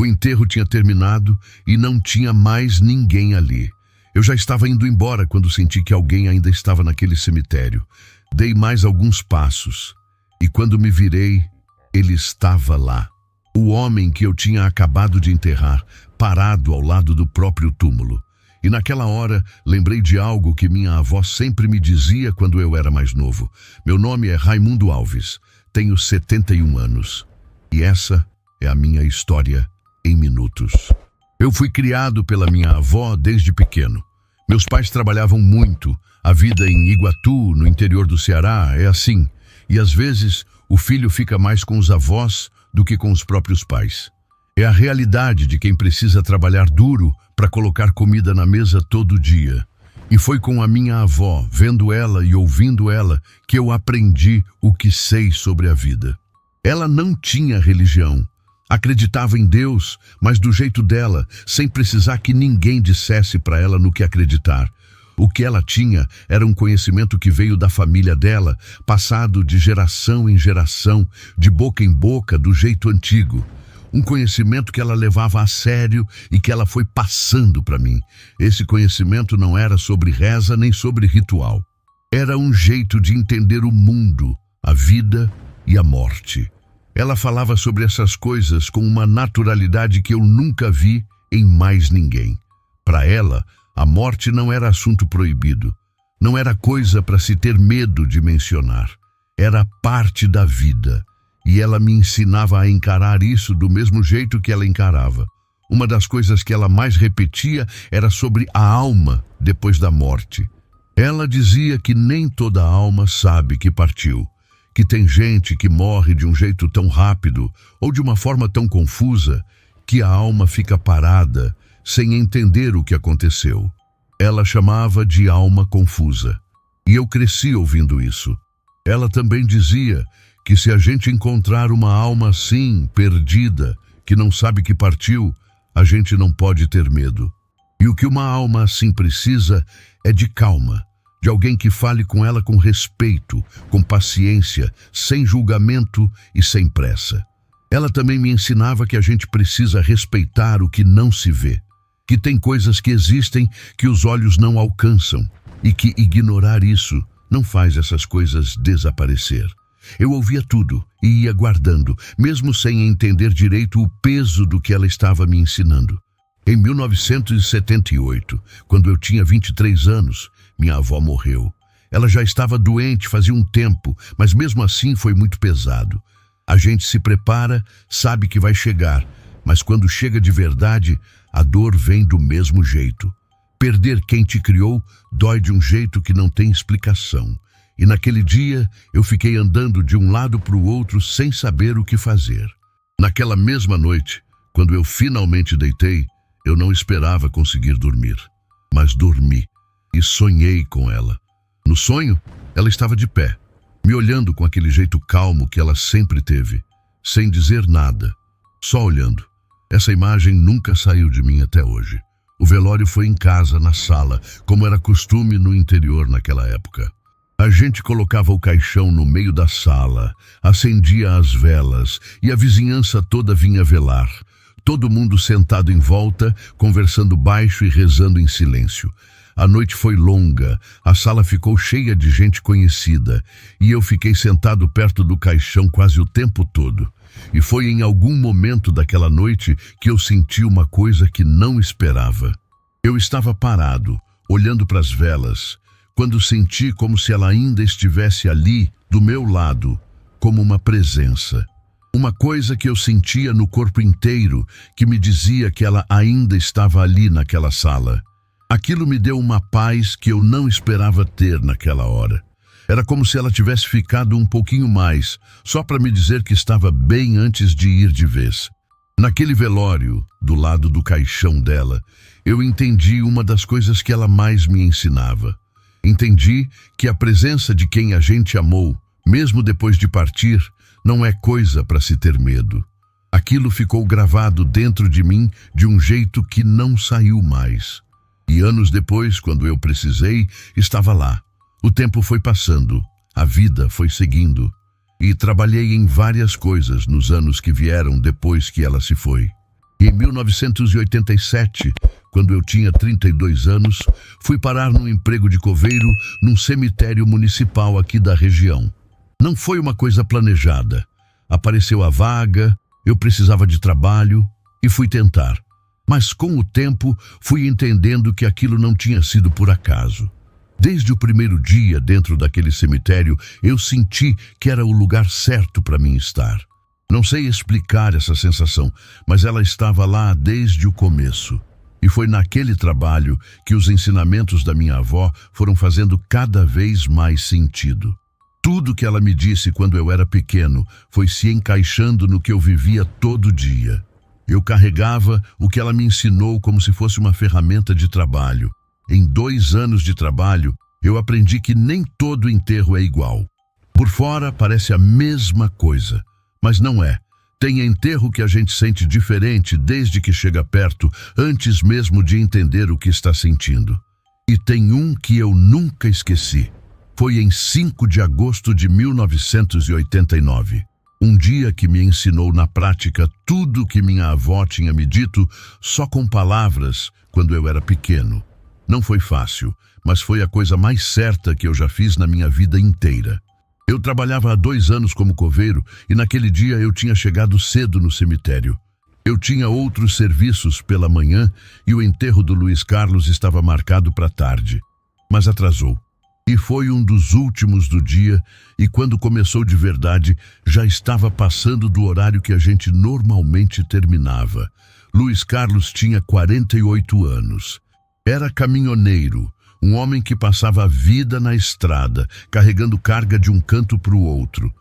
enterro tinha terminado e não tinha mais ninguém ali. Eu já estava indo embora quando senti que alguém ainda estava naquele cemitério. Dei mais alguns passos e quando me virei, ele estava lá. O homem que eu tinha acabado de enterrar, parado ao lado do próprio túmulo. E naquela hora, lembrei de algo que minha avó sempre me dizia quando eu era mais novo. Meu nome é Raimundo Alves, tenho 71 anos. E essa é a minha história em minutos. Eu fui criado pela minha avó desde pequeno. Meus pais trabalhavam muito. A vida em Iguatu, no interior do Ceará, é assim. E às vezes, o filho fica mais com os avós do que com os próprios pais. É a realidade de quem precisa trabalhar duro para colocar comida na mesa todo dia. E foi com a minha avó, vendo ela e ouvindo ela, que eu aprendi o que sei sobre a vida. Ela não tinha religião. Acreditava em Deus, mas do jeito dela, sem precisar que ninguém dissesse para ela no que acreditar. O que ela tinha era um conhecimento que veio da família dela, passado de geração em geração, de boca em boca, do jeito antigo. Um conhecimento que ela levava a sério e que ela foi passando para mim. Esse conhecimento não era sobre reza nem sobre ritual. Era um jeito de entender o mundo, a vida e a morte. Ela falava sobre essas coisas com uma naturalidade que eu nunca vi em mais ninguém. Para ela, a morte não era assunto proibido. Não era coisa para se ter medo de mencionar. Era parte da vida. E ela me ensinava a encarar isso do mesmo jeito que ela encarava. Uma das coisas que ela mais repetia era sobre a alma depois da morte. Ela dizia que nem toda alma sabe que partiu, que tem gente que morre de um jeito tão rápido ou de uma forma tão confusa que a alma fica parada, sem entender o que aconteceu. Ela chamava de alma confusa. E eu cresci ouvindo isso. Ela também dizia que se a gente encontrar uma alma assim, perdida, que não sabe que partiu, a gente não pode ter medo. E o que uma alma assim precisa é de calma, de alguém que fale com ela com respeito, com paciência, sem julgamento e sem pressa. Ela também me ensinava que a gente precisa respeitar o que não se vê, que tem coisas que existem que os olhos não alcançam e que ignorar isso não faz essas coisas desaparecer. Eu ouvia tudo e ia guardando, mesmo sem entender direito o peso do que ela estava me ensinando. Em 1978, quando eu tinha 23 anos, minha avó morreu. Ela já estava doente fazia um tempo, mas mesmo assim foi muito pesado. A gente se prepara, sabe que vai chegar, mas quando chega de verdade, a dor vem do mesmo jeito. Perder quem te criou dói de um jeito que não tem explicação. E naquele dia, eu fiquei andando de um lado para o outro sem saber o que fazer. Naquela mesma noite, quando eu finalmente deitei, eu não esperava conseguir dormir. Mas dormi e sonhei com ela. No sonho, ela estava de pé, me olhando com aquele jeito calmo que ela sempre teve, sem dizer nada, só olhando. Essa imagem nunca saiu de mim até hoje. O velório foi em casa, na sala, como era costume no interior naquela época. A gente colocava o caixão no meio da sala, acendia as velas e a vizinhança toda vinha velar. Todo mundo sentado em volta, conversando baixo e rezando em silêncio. A noite foi longa, a sala ficou cheia de gente conhecida e eu fiquei sentado perto do caixão quase o tempo todo. E foi em algum momento daquela noite que eu senti uma coisa que não esperava. Eu estava parado, olhando para as velas, quando senti como se ela ainda estivesse ali, do meu lado, como uma presença. Uma coisa que eu sentia no corpo inteiro, que me dizia que ela ainda estava ali naquela sala. Aquilo me deu uma paz que eu não esperava ter naquela hora. Era como se ela tivesse ficado um pouquinho mais, só para me dizer que estava bem antes de ir de vez. Naquele velório, do lado do caixão dela, eu entendi uma das coisas que ela mais me ensinava. Entendi que a presença de quem a gente amou, mesmo depois de partir, não é coisa para se ter medo. Aquilo ficou gravado dentro de mim de um jeito que não saiu mais. E anos depois, quando eu precisei, estava lá. O tempo foi passando, a vida foi seguindo. E trabalhei em várias coisas nos anos que vieram depois que ela se foi. E em 1987, quando eu tinha 32 anos, fui parar num emprego de coveiro num cemitério municipal aqui da região. Não foi uma coisa planejada. Apareceu a vaga, eu precisava de trabalho e fui tentar. Mas com o tempo fui entendendo que aquilo não tinha sido por acaso. Desde o primeiro dia dentro daquele cemitério, eu senti que era o lugar certo para mim estar. Não sei explicar essa sensação, mas ela estava lá desde o começo. E foi naquele trabalho que os ensinamentos da minha avó foram fazendo cada vez mais sentido. Tudo que ela me disse quando eu era pequeno foi se encaixando no que eu vivia todo dia. Eu carregava o que ela me ensinou como se fosse uma ferramenta de trabalho. Em 2 anos de trabalho, eu aprendi que nem todo enterro é igual. Por fora parece a mesma coisa, mas não é. Tem enterro que a gente sente diferente desde que chega perto, antes mesmo de entender o que está sentindo. E tem um que eu nunca esqueci. Foi em 5 de agosto de 1989. Um dia que me ensinou na prática tudo que minha avó tinha me dito só com palavras quando eu era pequeno. Não foi fácil, mas foi a coisa mais certa que eu já fiz na minha vida inteira. Eu trabalhava há 2 anos como coveiro e naquele dia eu tinha chegado cedo no cemitério. Eu tinha outros serviços pela manhã e o enterro do Luiz Carlos estava marcado para tarde. Mas atrasou. E foi um dos últimos do dia, e quando começou de verdade, já estava passando do horário que a gente normalmente terminava. Luiz Carlos tinha 48 anos. Era caminhoneiro, um homem que passava a vida na estrada, carregando carga de um canto para o outro.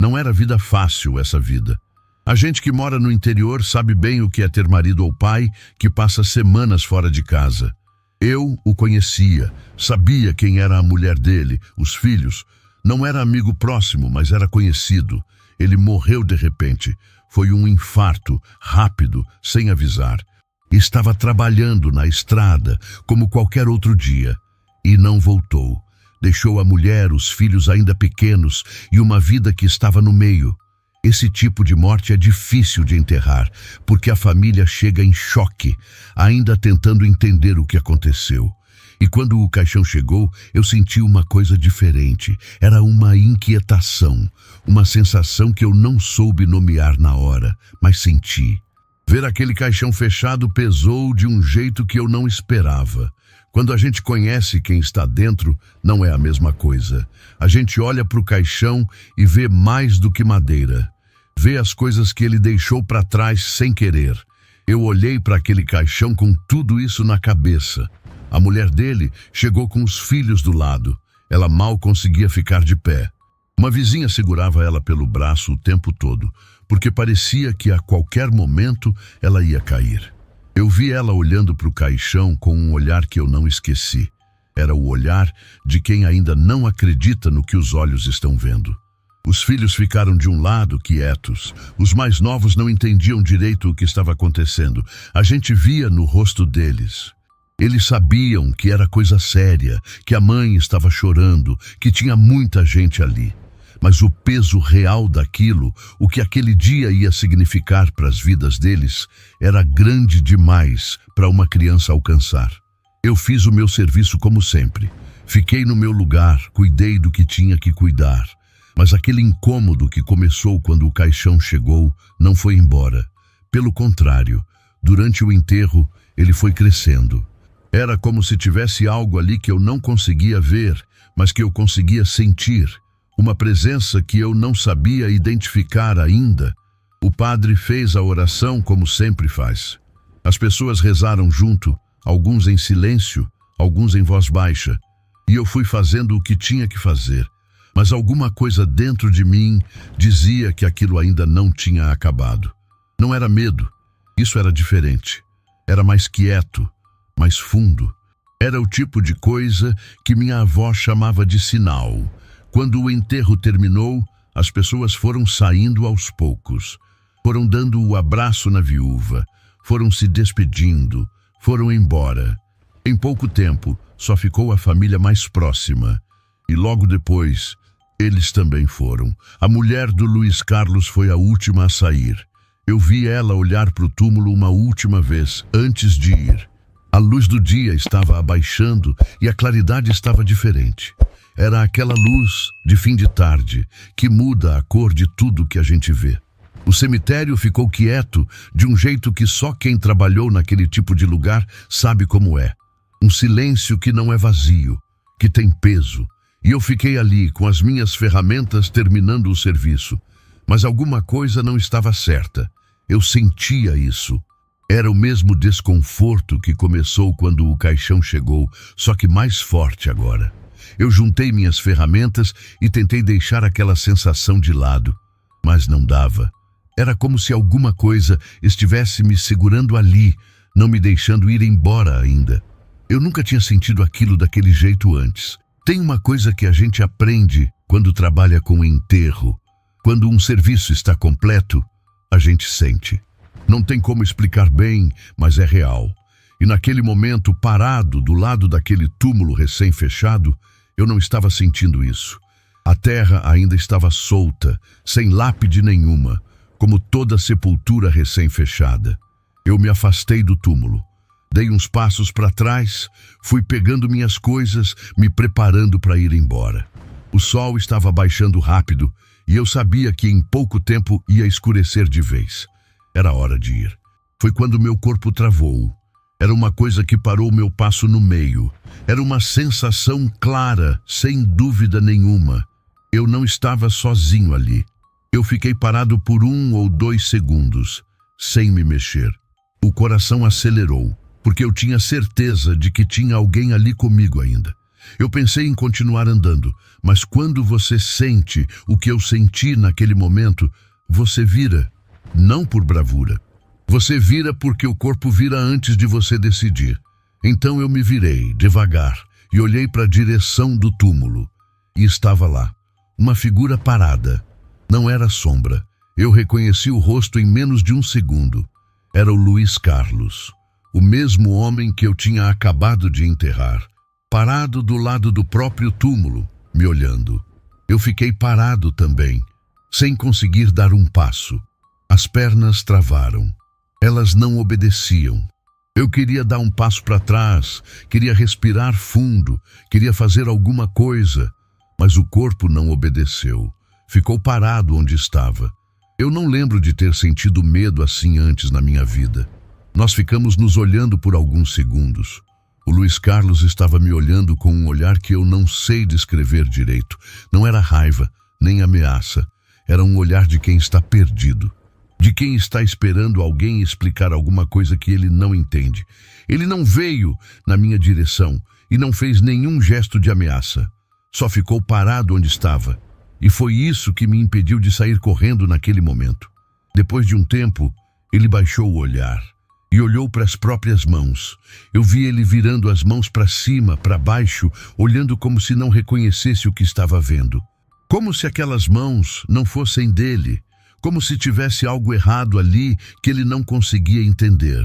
Não era vida fácil essa vida. A gente que mora no interior sabe bem o que é ter marido ou pai que passa semanas fora de casa. Eu o conhecia, sabia quem era a mulher dele, os filhos. Não era amigo próximo, mas era conhecido. Ele morreu de repente. Foi um infarto, rápido, sem avisar. Estava trabalhando na estrada, como qualquer outro dia. E não voltou. Deixou a mulher, os filhos ainda pequenos e uma vida que estava no meio. Esse tipo de morte é difícil de enterrar, porque a família chega em choque, ainda tentando entender o que aconteceu. E quando o caixão chegou, eu senti uma coisa diferente. Era uma inquietação, uma sensação que eu não soube nomear na hora, mas senti. Ver aquele caixão fechado pesou de um jeito que eu não esperava. Quando a gente conhece quem está dentro, não é a mesma coisa. A gente olha para o caixão e vê mais do que madeira. Vê as coisas que ele deixou para trás sem querer. Eu olhei para aquele caixão com tudo isso na cabeça. A mulher dele chegou com os filhos do lado. Ela mal conseguia ficar de pé. Uma vizinha segurava ela pelo braço o tempo todo, porque parecia que a qualquer momento ela ia cair. Eu vi ela olhando para o caixão com um olhar que eu não esqueci. Era o olhar de quem ainda não acredita no que os olhos estão vendo. Os filhos ficaram de um lado, quietos. Os mais novos não entendiam direito o que estava acontecendo. A gente via no rosto deles. Eles sabiam que era coisa séria, que a mãe estava chorando, que tinha muita gente ali. Mas o peso real daquilo, o que aquele dia ia significar para as vidas deles, era grande demais para uma criança alcançar. Eu fiz o meu serviço como sempre. Fiquei no meu lugar, cuidei do que tinha que cuidar. Mas aquele incômodo que começou quando o caixão chegou não foi embora. Pelo contrário, durante o enterro, ele foi crescendo. Era como se tivesse algo ali que eu não conseguia ver, mas que eu conseguia sentir. Uma presença que eu não sabia identificar ainda. O padre fez a oração como sempre faz. As pessoas rezaram junto, alguns em silêncio, alguns em voz baixa. E eu fui fazendo o que tinha que fazer. Mas alguma coisa dentro de mim dizia que aquilo ainda não tinha acabado. Não era medo, isso era diferente. Era mais quieto, mais fundo. Era o tipo de coisa que minha avó chamava de sinal. Quando o enterro terminou, as pessoas foram saindo aos poucos. Foram dando o abraço na viúva, foram se despedindo, foram embora. Em pouco tempo, só ficou a família mais próxima. E logo depois, eles também foram. A mulher do Luiz Carlos foi a última a sair. Eu vi ela olhar para o túmulo uma última vez, antes de ir. A luz do dia estava abaixando e a claridade estava diferente. Era aquela luz de fim de tarde que muda a cor de tudo que a gente vê. O cemitério ficou quieto de um jeito que só quem trabalhou naquele tipo de lugar sabe como é. Um silêncio que não é vazio, que tem peso. E eu fiquei ali com as minhas ferramentas terminando o serviço. Mas alguma coisa não estava certa. Eu sentia isso. Era o mesmo desconforto que começou quando o caixão chegou, só que mais forte agora. Eu juntei minhas ferramentas e tentei deixar aquela sensação de lado, mas não dava. Era como se alguma coisa estivesse me segurando ali, não me deixando ir embora ainda. Eu nunca tinha sentido aquilo daquele jeito antes. Tem uma coisa que a gente aprende quando trabalha com enterro. Quando um serviço está completo, a gente sente. Não tem como explicar bem, mas é real. E naquele momento, parado do lado daquele túmulo recém-fechado, eu não estava sentindo isso. A terra ainda estava solta, sem lápide nenhuma, como toda sepultura recém-fechada. Eu me afastei do túmulo. Dei uns passos para trás, fui pegando minhas coisas, me preparando para ir embora. O sol estava baixando rápido e eu sabia que em pouco tempo ia escurecer de vez. Era hora de ir. Foi quando meu corpo travou. Era uma coisa que parou meu passo no meio. Era uma sensação clara, sem dúvida nenhuma. Eu não estava sozinho ali. Eu fiquei parado por 1 ou 2 segundos, sem me mexer. O coração acelerou, porque eu tinha certeza de que tinha alguém ali comigo ainda. Eu pensei em continuar andando, mas quando você sente o que eu senti naquele momento, você vira, não por bravura. Você vira porque o corpo vira antes de você decidir. Então eu me virei, devagar, e olhei para a direção do túmulo. E estava lá, uma figura parada. Não era sombra. Eu reconheci o rosto em menos de 1 segundo. Era o Luiz Carlos, o mesmo homem que eu tinha acabado de enterrar, parado do lado do próprio túmulo, me olhando. Eu fiquei parado também, sem conseguir dar um passo. As pernas travaram. Elas não obedeciam. Eu queria dar um passo para trás, queria respirar fundo, queria fazer alguma coisa, mas o corpo não obedeceu. Ficou parado onde estava. Eu não lembro de ter sentido medo assim antes na minha vida. Nós ficamos nos olhando por alguns segundos. O Luiz Carlos estava me olhando com um olhar que eu não sei descrever direito. Não era raiva, nem ameaça. Era um olhar de quem está perdido. De quem está esperando alguém explicar alguma coisa que ele não entende. Ele não veio na minha direção e não fez nenhum gesto de ameaça. Só ficou parado onde estava. E foi isso que me impediu de sair correndo naquele momento. Depois de um tempo, ele baixou o olhar e olhou para as próprias mãos. Eu vi ele virando as mãos para cima, para baixo, olhando como se não reconhecesse o que estava vendo. Como se aquelas mãos não fossem dele. Como se tivesse algo errado ali que ele não conseguia entender.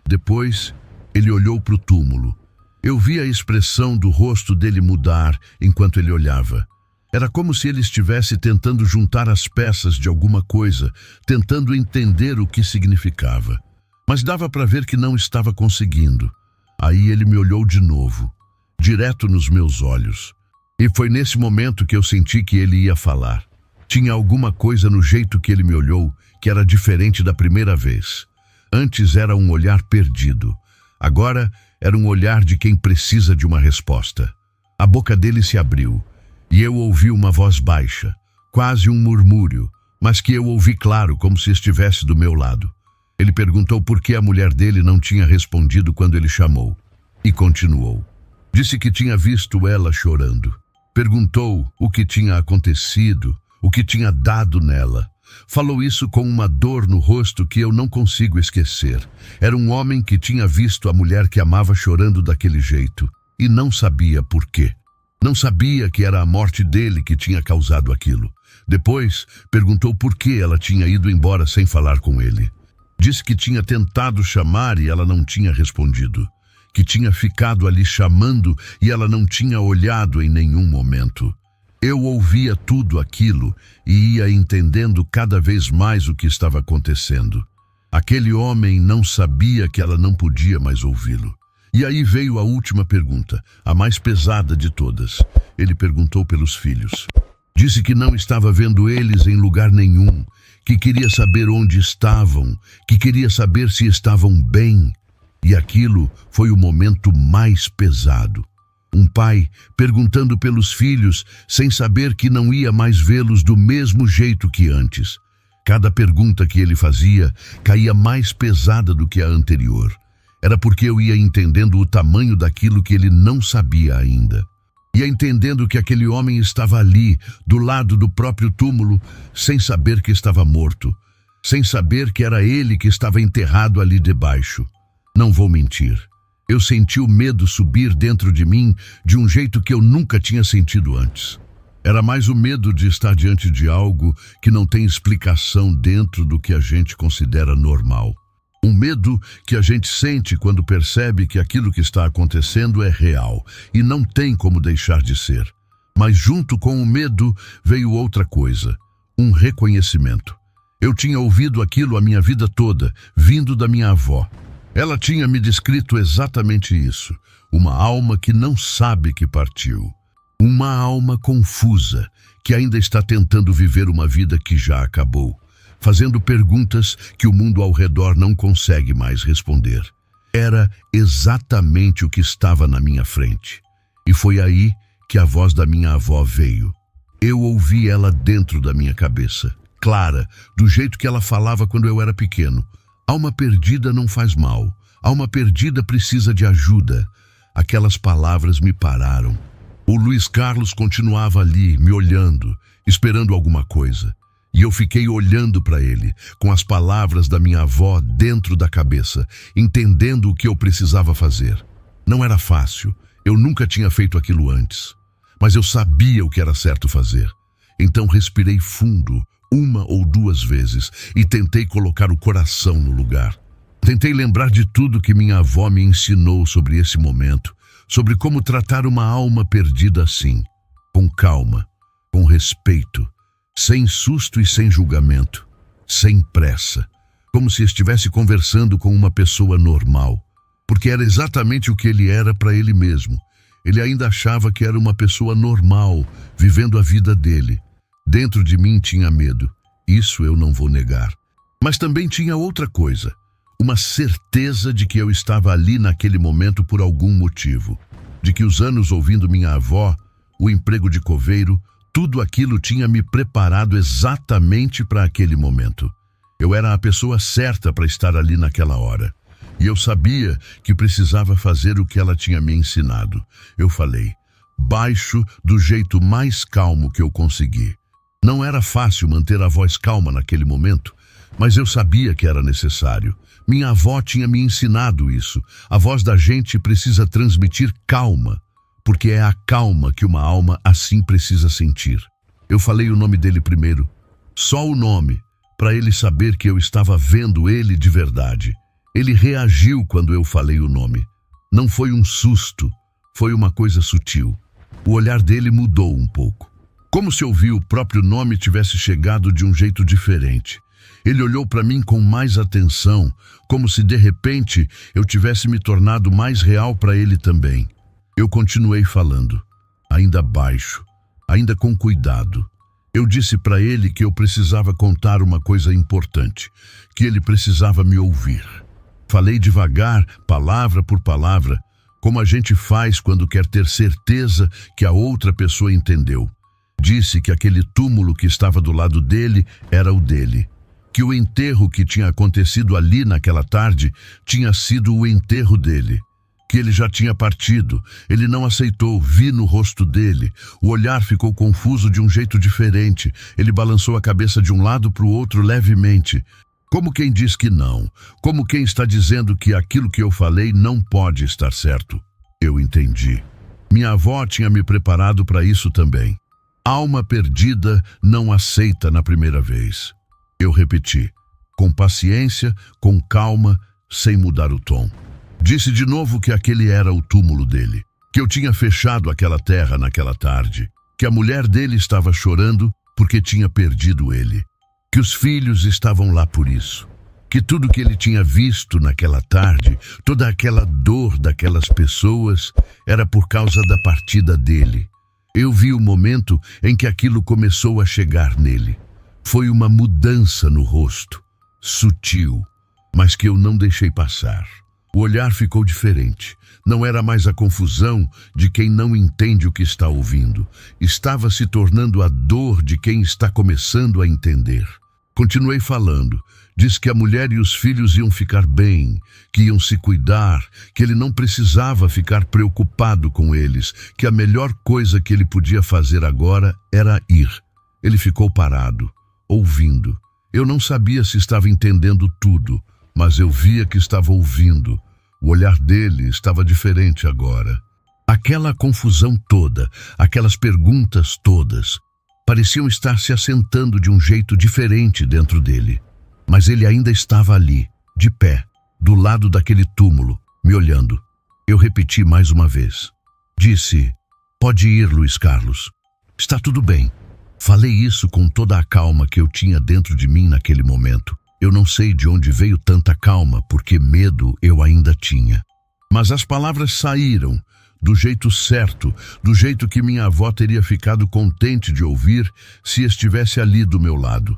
Depois, ele olhou para o túmulo. Eu vi a expressão do rosto dele mudar enquanto ele olhava. Era como se ele estivesse tentando juntar as peças de alguma coisa, tentando entender o que significava. Mas dava para ver que não estava conseguindo. Aí ele me olhou de novo, direto nos meus olhos. E foi nesse momento que eu senti que ele ia falar. Tinha alguma coisa no jeito que ele me olhou que era diferente da primeira vez. Antes era um olhar perdido. Agora era um olhar de quem precisa de uma resposta. A boca dele se abriu e eu ouvi uma voz baixa, quase um murmúrio, mas que eu ouvi claro como se estivesse do meu lado. Ele perguntou por que a mulher dele não tinha respondido quando ele chamou. E continuou. Disse que tinha visto ela chorando. Perguntou o que tinha acontecido, o que tinha dado nela. Falou isso com uma dor no rosto que eu não consigo esquecer. Era um homem que tinha visto a mulher que amava chorando daquele jeito e não sabia por quê. Não sabia que era a morte dele que tinha causado aquilo. Depois, perguntou por que ela tinha ido embora sem falar com ele. Disse que tinha tentado chamar e ela não tinha respondido. Que tinha ficado ali chamando e ela não tinha olhado em nenhum momento. Eu ouvia tudo aquilo e ia entendendo cada vez mais o que estava acontecendo. Aquele homem não sabia que ela não podia mais ouvi-lo. E aí veio a última pergunta, a mais pesada de todas. Ele perguntou pelos filhos. Disse que não estava vendo eles em lugar nenhum, que queria saber onde estavam, que queria saber se estavam bem. E aquilo foi o momento mais pesado. Um pai perguntando pelos filhos sem saber que não ia mais vê-los do mesmo jeito que antes. Cada pergunta que ele fazia caía mais pesada do que a anterior. Era porque eu ia entendendo o tamanho daquilo que ele não sabia ainda. Ia entendendo que aquele homem estava ali, do lado do próprio túmulo, sem saber que estava morto, sem saber que era ele que estava enterrado ali debaixo. Não vou mentir. Eu senti o medo subir dentro de mim de um jeito que eu nunca tinha sentido antes. Era mais o medo de estar diante de algo que não tem explicação dentro do que a gente considera normal. Um medo que a gente sente quando percebe que aquilo que está acontecendo é real e não tem como deixar de ser. Mas junto com o medo veio outra coisa, um reconhecimento. Eu tinha ouvido aquilo a minha vida toda, vindo da minha avó. Ela tinha me descrito exatamente isso, uma alma que não sabe que partiu. Uma alma confusa, que ainda está tentando viver uma vida que já acabou, fazendo perguntas que o mundo ao redor não consegue mais responder. Era exatamente o que estava na minha frente. E foi aí que a voz da minha avó veio. Eu ouvi ela dentro da minha cabeça, clara, do jeito que ela falava quando eu era pequeno. Alma perdida não faz mal. Alma perdida precisa de ajuda. Aquelas palavras me pararam. O Luiz Carlos continuava ali, me olhando, esperando alguma coisa. E eu fiquei olhando para ele, com as palavras da minha avó dentro da cabeça, entendendo o que eu precisava fazer. Não era fácil, eu nunca tinha feito aquilo antes. Mas eu sabia o que era certo fazer. Então respirei fundo, uma ou duas vezes, e tentei colocar o coração no lugar. Tentei lembrar de tudo que minha avó me ensinou sobre esse momento, sobre como tratar uma alma perdida assim, com calma, com respeito, sem susto e sem julgamento, sem pressa, como se estivesse conversando com uma pessoa normal, porque era exatamente o que ele era para ele mesmo. Ele ainda achava que era uma pessoa normal, vivendo a vida dele. Dentro de mim tinha medo, isso eu não vou negar. Mas também tinha outra coisa, uma certeza de que eu estava ali naquele momento por algum motivo, de que os anos ouvindo minha avó, o emprego de coveiro, tudo aquilo tinha me preparado exatamente para aquele momento. Eu era a pessoa certa para estar ali naquela hora. E eu sabia que precisava fazer o que ela tinha me ensinado. Eu falei, baixo, do jeito mais calmo que eu consegui. Não era fácil manter a voz calma naquele momento, mas eu sabia que era necessário. Minha avó tinha me ensinado isso. A voz da gente precisa transmitir calma, porque é a calma que uma alma assim precisa sentir. Eu falei o nome dele primeiro, só o nome, para ele saber que eu estava vendo ele de verdade. Ele reagiu quando eu falei o nome. Não foi um susto, foi uma coisa sutil. O olhar dele mudou um pouco. Como se ouvir o próprio nome tivesse chegado de um jeito diferente. Ele olhou para mim com mais atenção, como se de repente eu tivesse me tornado mais real para ele também. Eu continuei falando, ainda baixo, ainda com cuidado. Eu disse para ele que eu precisava contar uma coisa importante, que ele precisava me ouvir. Falei devagar, palavra por palavra, como a gente faz quando quer ter certeza que a outra pessoa entendeu. Disse que aquele túmulo que estava do lado dele era o dele, que o enterro que tinha acontecido ali naquela tarde tinha sido o enterro dele, que ele já tinha partido. Ele não aceitou, vi no rosto dele. O olhar ficou confuso de um jeito diferente. Ele balançou a cabeça de um lado para o outro levemente, como quem diz que não, como quem está dizendo que aquilo que eu falei não pode estar certo. Eu entendi. Minha avó tinha me preparado para isso também. Alma perdida não aceita na primeira vez. Eu repeti, com paciência, com calma, sem mudar o tom. Disse de novo que aquele era o túmulo dele, que eu tinha fechado aquela terra naquela tarde, que a mulher dele estava chorando porque tinha perdido ele, que os filhos estavam lá por isso, que tudo que ele tinha visto naquela tarde, toda aquela dor daquelas pessoas, era por causa da partida dele. Eu vi o momento em que aquilo começou a chegar nele. Foi uma mudança no rosto, sutil, mas que eu não deixei passar. O olhar ficou diferente. Não era mais a confusão de quem não entende o que está ouvindo. Estava se tornando a dor de quem está começando a entender. Continuei falando. Diz que a mulher e os filhos iam ficar bem, que iam se cuidar, que ele não precisava ficar preocupado com eles, que a melhor coisa que ele podia fazer agora era ir. Ele ficou parado, ouvindo. Eu não sabia se estava entendendo tudo, mas eu via que estava ouvindo. O olhar dele estava diferente agora. Aquela confusão toda, aquelas perguntas todas, pareciam estar se assentando de um jeito diferente dentro dele. Mas ele ainda estava ali, de pé, do lado daquele túmulo, me olhando. Eu repeti mais uma vez. Disse, pode ir, Luiz Carlos. Está tudo bem. Falei isso com toda a calma que eu tinha dentro de mim naquele momento. Eu não sei de onde veio tanta calma, porque medo eu ainda tinha. Mas as palavras saíram, do jeito certo, do jeito que minha avó teria ficado contente de ouvir se estivesse ali do meu lado.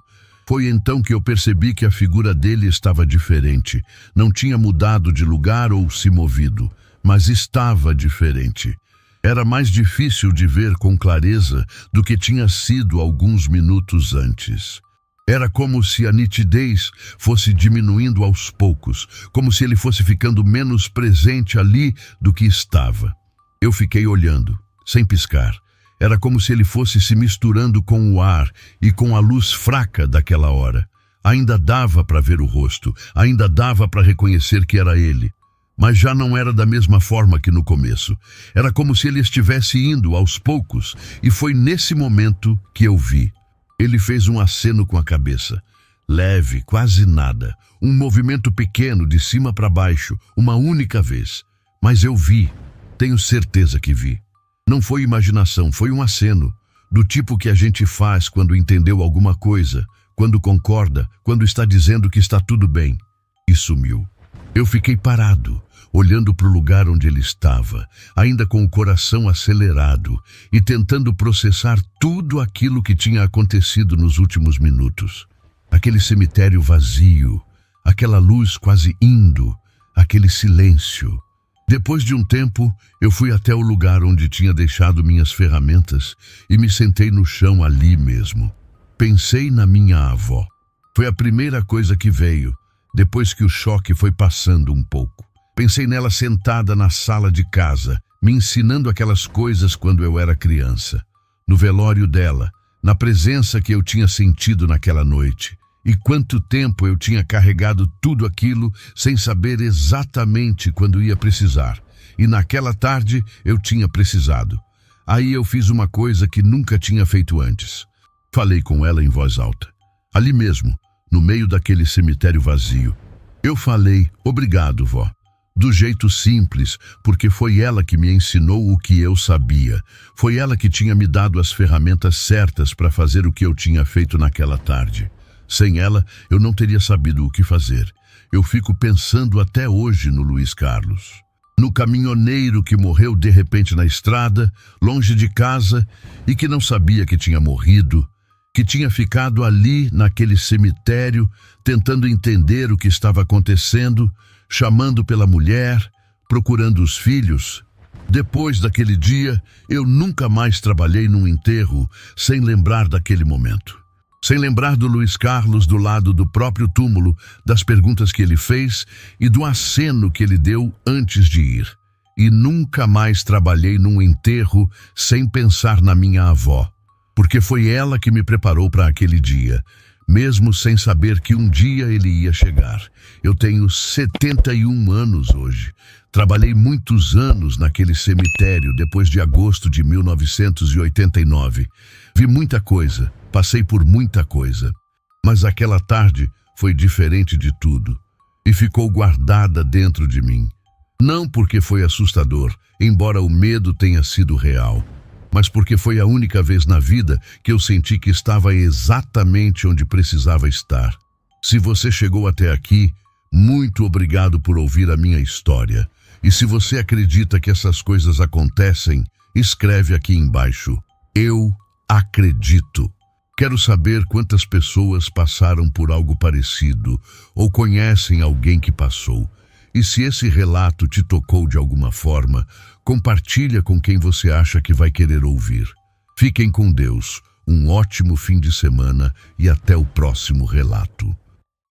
Foi então que eu percebi que a figura dele estava diferente. Não tinha mudado de lugar ou se movido, mas estava diferente. Era mais difícil de ver com clareza do que tinha sido alguns minutos antes. Era como se a nitidez fosse diminuindo aos poucos, como se ele fosse ficando menos presente ali do que estava. Eu fiquei olhando, sem piscar. Era como se ele fosse se misturando com o ar e com a luz fraca daquela hora. Ainda dava para ver o rosto, ainda dava para reconhecer que era ele. Mas já não era da mesma forma que no começo. Era como se ele estivesse indo aos poucos, e foi nesse momento que eu vi. Ele fez um aceno com a cabeça. Leve, quase nada. Um movimento pequeno de cima para baixo, uma única vez. Mas eu vi. Tenho certeza que vi. Não foi imaginação, foi um aceno, do tipo que a gente faz quando entendeu alguma coisa, quando concorda, quando está dizendo que está tudo bem. E sumiu. Eu fiquei parado, olhando para o lugar onde ele estava, ainda com o coração acelerado e tentando processar tudo aquilo que tinha acontecido nos últimos minutos. Aquele cemitério vazio, aquela luz quase indo, aquele silêncio. Depois de um tempo, eu fui até o lugar onde tinha deixado minhas ferramentas e me sentei no chão ali mesmo. Pensei na minha avó. Foi a primeira coisa que veio, depois que o choque foi passando um pouco. Pensei nela sentada na sala de casa, me ensinando aquelas coisas quando eu era criança. No velório dela, na presença que eu tinha sentido naquela noite. E quanto tempo eu tinha carregado tudo aquilo sem saber exatamente quando ia precisar. E naquela tarde eu tinha precisado. Aí eu fiz uma coisa que nunca tinha feito antes. Falei com ela em voz alta. Ali mesmo, no meio daquele cemitério vazio. Eu falei, obrigado, vó. Do jeito simples, porque foi ela que me ensinou o que eu sabia. Foi ela que tinha me dado as ferramentas certas para fazer o que eu tinha feito naquela tarde. Sem ela, eu não teria sabido o que fazer. Eu fico pensando até hoje no Luiz Carlos. No caminhoneiro que morreu de repente na estrada, longe de casa, e que não sabia que tinha morrido, que tinha ficado ali naquele cemitério, tentando entender o que estava acontecendo, chamando pela mulher, procurando os filhos. Depois daquele dia, eu nunca mais trabalhei num enterro sem lembrar daquele momento. Sem lembrar do Luiz Carlos do lado do próprio túmulo, das perguntas que ele fez e do aceno que ele deu antes de ir. E nunca mais trabalhei num enterro sem pensar na minha avó, porque foi ela que me preparou para aquele dia, mesmo sem saber que um dia ele ia chegar. Eu tenho 71 anos hoje. Trabalhei muitos anos naquele cemitério depois de agosto de 1989. Vi muita coisa, passei por muita coisa. Mas aquela tarde foi diferente de tudo e ficou guardada dentro de mim. Não porque foi assustador, embora o medo tenha sido real, mas porque foi a única vez na vida que eu senti que estava exatamente onde precisava estar. Se você chegou até aqui, muito obrigado por ouvir a minha história. E se você acredita que essas coisas acontecem, escreve aqui embaixo: eu acredito. Quero saber quantas pessoas passaram por algo parecido ou conhecem alguém que passou. E se esse relato te tocou de alguma forma, compartilha com quem você acha que vai querer ouvir. Fiquem com Deus, um ótimo fim de semana e até o próximo relato.